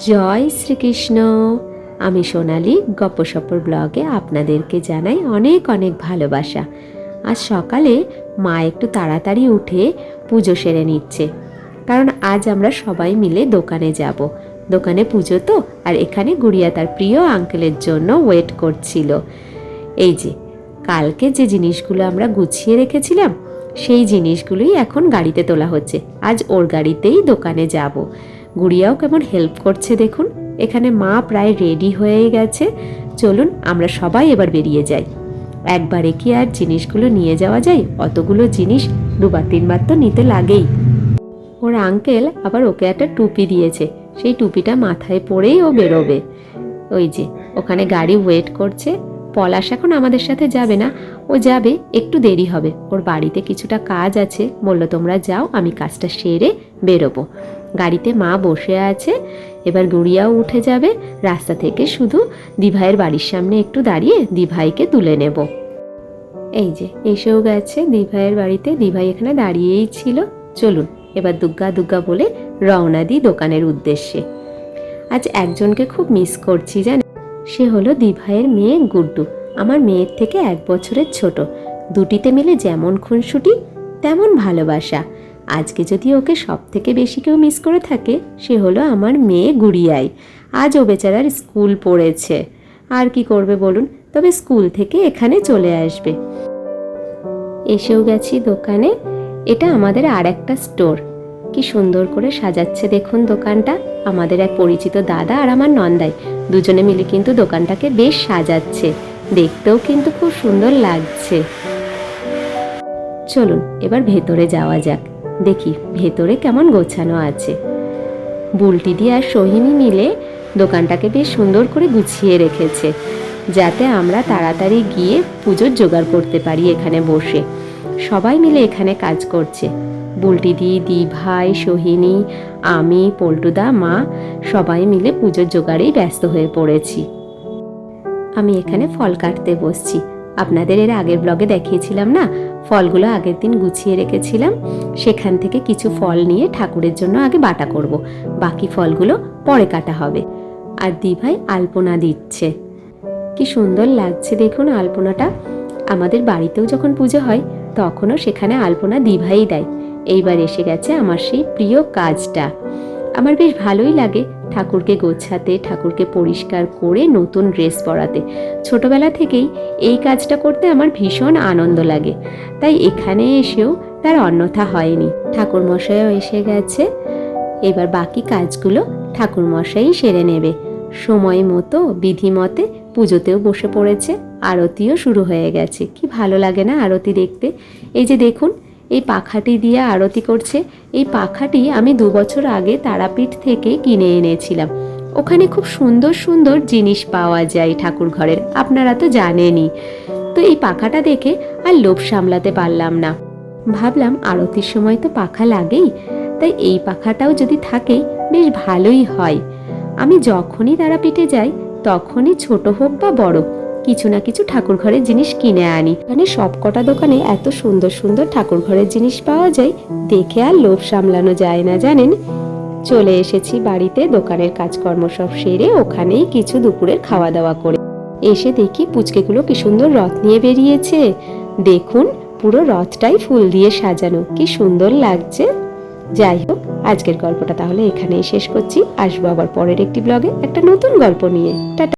জয় শ্রীকৃষ্ণ। আমি সোনালি গপ্পসপ্পর ব্লগে আপনাদেরকে জানাই অনেক অনেক ভালোবাসা। আজ সকালে মা একটু তাড়াতাড়ি উঠে পুজো সেরে নিচ্ছে, কারণ আজ আমরা সবাই মিলে দোকানে যাব। দোকানে পুজো তো, আর এখানে গুড়িয়া তার প্রিয় আঙ্কেলের জন্য ওয়েট করছিল। এই যে কালকে যে জিনিসগুলো আমরা গুছিয়ে রেখেছিলাম, সেই জিনিসগুলোই এখন গাড়িতে তোলা হচ্ছে। আজ ওর গাড়িতেই দোকানে যাব। গুড়িয়াও কেমন হেল্প করছে দেখুন। এখানে মা প্রায় রেডি হয়ে গেছে। চলুন আমরা সবাই এবার বেরিয়ে যাই। একবারে কি আর জিনিসগুলো নিয়ে যাওয়া যায়? অতগুলো জিনিস দুবার তিনবার তো নিতে লাগেই। ওর আঙ্কেল আবার ওকে একটা টুপি দিয়েছে, সেই টুপিটা মাথায় পরেই ও বেরোবে। ওই যে ওখানে গাড়ি ওয়েট করছে। পলাশ এখন আমাদের সাথে যাবে না, ও যাবে, একটু দেরি হবে। ওর বাড়িতে কিছুটা কাজ আছে, বললো তোমরা যাও, আমি কাজটা সেরে বেরোবো। গাড়িতে মা বসে আছে। এবার গুড়িয়াও উঠে যাবে। রাস্তা থেকে শুধু দিভাইয়ের বাড়ির সামনে একটু দাঁড়িয়ে দিভাইকে তুলে নেব। এই যে এসেও গেছে দিভাইয়ের বাড়িতে। দিভাই এখানে দাঁড়িয়েই ছিল। চলুন এবার দুগ্গা দুগ্গা বলে রওনা দিই দোকানের উদ্দেশ্যে। আজ একজনকে খুব মিস করছি জানেন, সে হলো দিভাইয়ের মেয়ে গুড্ডু। আমার মেয়ের থেকে 1 বছরের ছোট। দুটিতে মিলে যেমন খুনসুটি তেমন ভালোবাসা। আজকে যদি ওকে সব থেকে বেশি কেউ মিস করে থাকে, সে হলো আমার মেয়ে গুড়িয়াই। আজ ও বেচারার স্কুল পড়েছে, আর কি করবে বলুন, তবে স্কুল থেকে এখানে চলে আসবে। এসেও গেছি দোকানে। এটা আমাদের আর একটা স্টোর। কি সুন্দর করে সাজাচ্ছে দেখুন দোকানটা। আমাদের এক পরিচিত দাদা আর আমার নন্দাই দুজনে মিলে কিন্তু দোকানটাকে বেশ সাজাচ্ছে। দেখতেও কিন্তু খুব সুন্দর লাগছে। চলুন এবার ভেতরে যাওয়া যাক, দেখি ভেতরে কেমন গোছানো আছে। বুলটি দিয়ে আর সোহিনী মিলে দোকানটাকে বেশ সুন্দর করে গুছিয়ে রেখেছে, যাতে আমরা তাড়াতাড়ি গিয়ে পুজোর জোগাড় করতে পারি। এখানে বসে সবাই মিলে এখানে কাজ করছে। বুলটি দি, দিভাই, সোহিনী, আমি, পল্টুদা, মা সবাই মিলে পুজোর জোগাড়েই ব্যস্ত হয়ে পড়েছি। আমি এখানে ফল কাটতে বসছি। আপনাদের এর আগের ব্লগে দেখিয়েছিলাম না, ফলগুলো আগের দিন গুছিয়ে রেখেছিলাম। সেখান থেকে কিছু ফল নিয়ে ঠাকুরের জন্য আগে বাটা করব, বাকি ফলগুলো পরে কাটা হবে। আর দিভাই আলপনা দিচ্ছে। কি সুন্দর লাগছে দেখুন আলপনাটা। আমাদের বাড়িতেও যখন পুজো হয় তখনও সেখানে আলপনা দিভাই দেয়। এইবার এসে গেছে আমার সেই প্রিয় কাজটা। আমার বেশ ভালোই লাগে ঠাকুরকে গোছাতে, ঠাকুরকে পরিষ্কার করে নতুন ড্রেস পরাতে। ছোটবেলা থেকেই এই কাজটা করতে আমার ভীষণ আনন্দ লাগে, তাই এখানে এসেও তার অন্যথা হয়নি। ঠাকুরমশাইও এসে গেছে। এবার বাকি কাজগুলো ঠাকুরমশাই সেরে নেবে। সময় মতো বিধি মতে পুজোতেও বসে পড়েছে। আরতিও শুরু হয়ে গেছে। কি ভালো লাগে না আরতি দেখতে। এই যে দেখুন, এই পাখাটি দিয়ে আরতি করছে। এই পাখাটি আমি 2 বছর আগে তারাপীঠ থেকে কিনে এনেছিলাম। ওখানে খুব সুন্দর সুন্দর জিনিস পাওয়া যায় ঠাকুর ঘরের, আপনারা তো জানেনই। তো এই পাখাটা দেখে আর লোভ সামলাতে পারলাম না। ভাবলাম আরতির সময় তো পাখা লাগেই, তাই এই পাখাটাও যদি থাকে বেশ ভালোই হয়। আমি যখনই তারাপীঠে যাই তখনই ছোট হোক বা বড় কিছু না কিছু ঠাকুর ঘরের জিনিস কিনে আনি। মানে সবকটা দোকানে এত সুন্দর সুন্দর ঠাকুর ঘরের জিনিস পাওয়া যায়, দেখে আর লোভ সামলানো যায় না জানেন। চলে এসেছি বাড়িতে। দোকানের কাজকর্ম সব সেরে ওখানেই কিছু দুপুরের খাওয়া দাওয়া করে এসে দেখি পুচকেগুলো কি সুন্দর রথ নিয়ে বেরিয়েছে। দেখুন পুরো রথটাই ফুল দিয়ে সাজানো, কি সুন্দর লাগছে। যাই হোক, আজকের গল্পটা তাহলে এখানেই শেষ করছি। আসবো আবার পরের একটি ব্লগে একটা নতুন গল্প নিয়ে। টাটা।